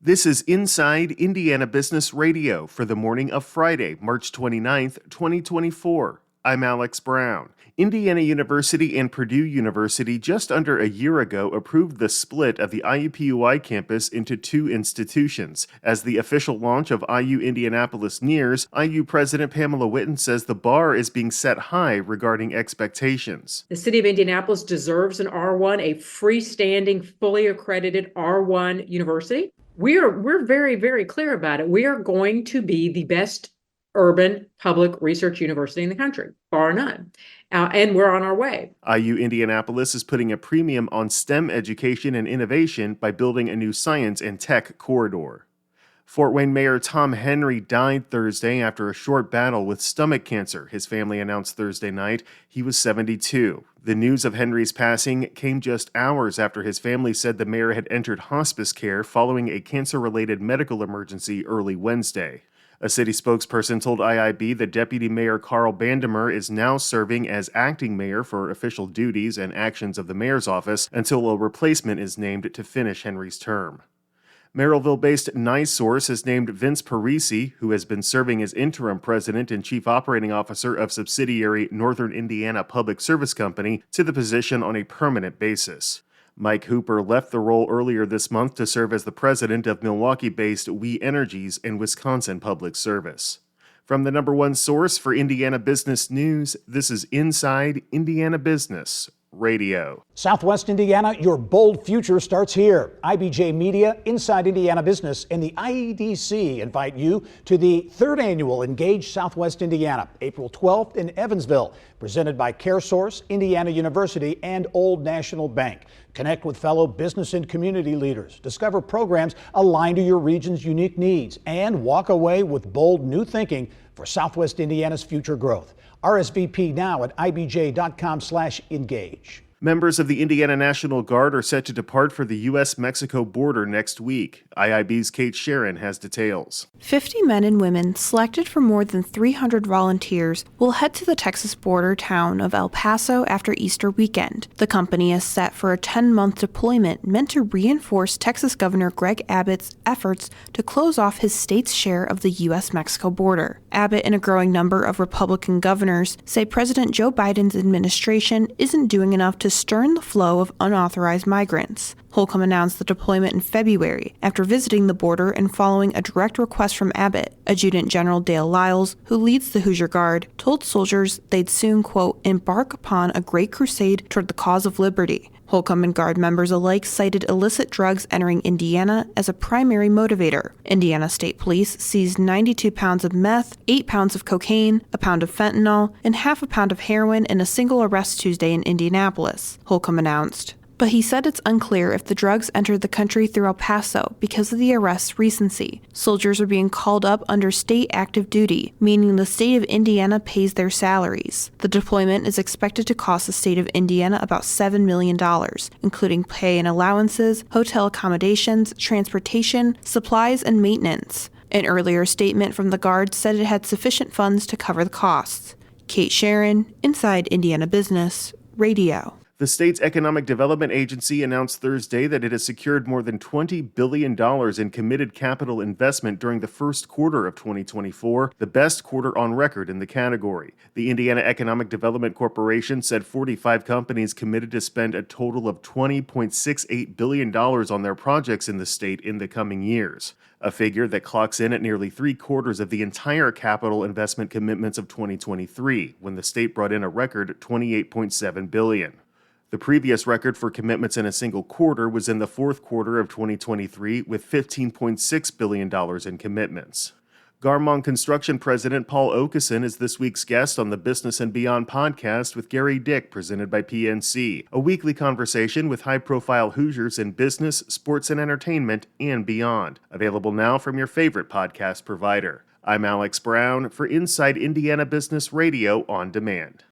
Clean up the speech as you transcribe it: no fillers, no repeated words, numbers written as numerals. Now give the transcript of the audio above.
This is Inside Indiana Business Radio for the morning of Friday, March 29th, 2024. I'm Alex Brown. Indiana University and Purdue University just under a year ago approved the split of the IUPUI campus into two institutions. As the official launch of IU Indianapolis nears, IU President Pamela Whitten says the bar is being set high regarding expectations. The city of Indianapolis deserves an R1, a freestanding, fully accredited R1 university. We're very, very clear about it. We are going to be the best urban public research university in the country, bar none. And we're on our way. IU Indianapolis is putting a premium on STEM education and innovation by building a new science and tech corridor. Fort Wayne Mayor Tom Henry died Thursday after a short battle with stomach cancer, his family announced Thursday night. He was 72. The news of Henry's passing came just hours after his family said the mayor had entered hospice care following a cancer-related medical emergency early Wednesday. A city spokesperson told IIB that Deputy Mayor Carl Bandemer is now serving as acting mayor for official duties and actions of the mayor's office until a replacement is named to finish Henry's term. Merrillville-based NiSource has named Vince Parisi, who has been serving as interim president and chief operating officer of subsidiary Northern Indiana Public Service Company, to the position on a permanent basis. Mike Hooper left the role earlier this month to serve as the president of Milwaukee-based We Energies and Wisconsin Public Service. From the number one source for Indiana business news, this is Inside Indiana Business Radio. Southwest Indiana, your bold future starts here. IBJ Media, Inside Indiana Business, and the IEDC invite you to the third annual Engage Southwest Indiana, April 12th in Evansville, presented by CareSource, Indiana University, and Old National Bank. Connect with fellow business and community leaders, discover programs aligned to your region's unique needs, and walk away with bold new thinking for Southwest Indiana's future growth. RSVP now at ibj.com/engage. Members of the Indiana National Guard are set to depart for the U.S.-Mexico border next week. IIB's Kate Sharon has details. 50 men and women, selected from more than 300 volunteers, will head to the Texas border town of El Paso after Easter weekend. The company is set for a 10-month deployment meant to reinforce Texas Governor Greg Abbott's efforts to close off his state's share of the U.S.-Mexico border. Abbott and a growing number of Republican governors say President Joe Biden's administration isn't doing enough to stern the flow of unauthorized migrants. Holcomb announced the deployment in February after visiting the border and following a direct request from Abbott. Adjutant General Dale Lyles, who leads the Hoosier Guard, told soldiers they'd soon, quote, embark upon a great crusade toward the cause of liberty. Holcomb and Guard members alike cited illicit drugs entering Indiana as a primary motivator. Indiana State Police seized 92 pounds of meth, 8 pounds of cocaine, a pound of fentanyl, and half a pound of heroin in a single arrest Tuesday in Indianapolis, Holcomb announced. But he said it's unclear if the drugs entered the country through El Paso because of the arrest's recency. Soldiers are being called up under state active duty, meaning the state of Indiana pays their salaries. The deployment is expected to cost the state of Indiana about $7 million, including pay and allowances, hotel accommodations, transportation, supplies, and maintenance. An earlier statement from the Guard said it had sufficient funds to cover the costs. Kate Sharon, Inside Indiana Business, Radio. The state's Economic Development Agency announced Thursday that it has secured more than $20 billion in committed capital investment during the first quarter of 2024, the best quarter on record in the category. The Indiana Economic Development Corporation said 45 companies committed to spend a total of $20.68 billion on their projects in the state in the coming years, a figure that clocks in at nearly three-quarters of the entire capital investment commitments of 2023, when the state brought in a record $28.7 billion. The previous record for commitments in a single quarter was in the fourth quarter of 2023 with $15.6 billion in commitments. Garmong Construction President Paul Okeson is this week's guest on the Business and Beyond podcast with Gary Dick, presented by PNC, a weekly conversation with high-profile Hoosiers in business, sports, and entertainment, and beyond. Available now from your favorite podcast provider. I'm Alex Brown for Inside Indiana Business Radio on Demand.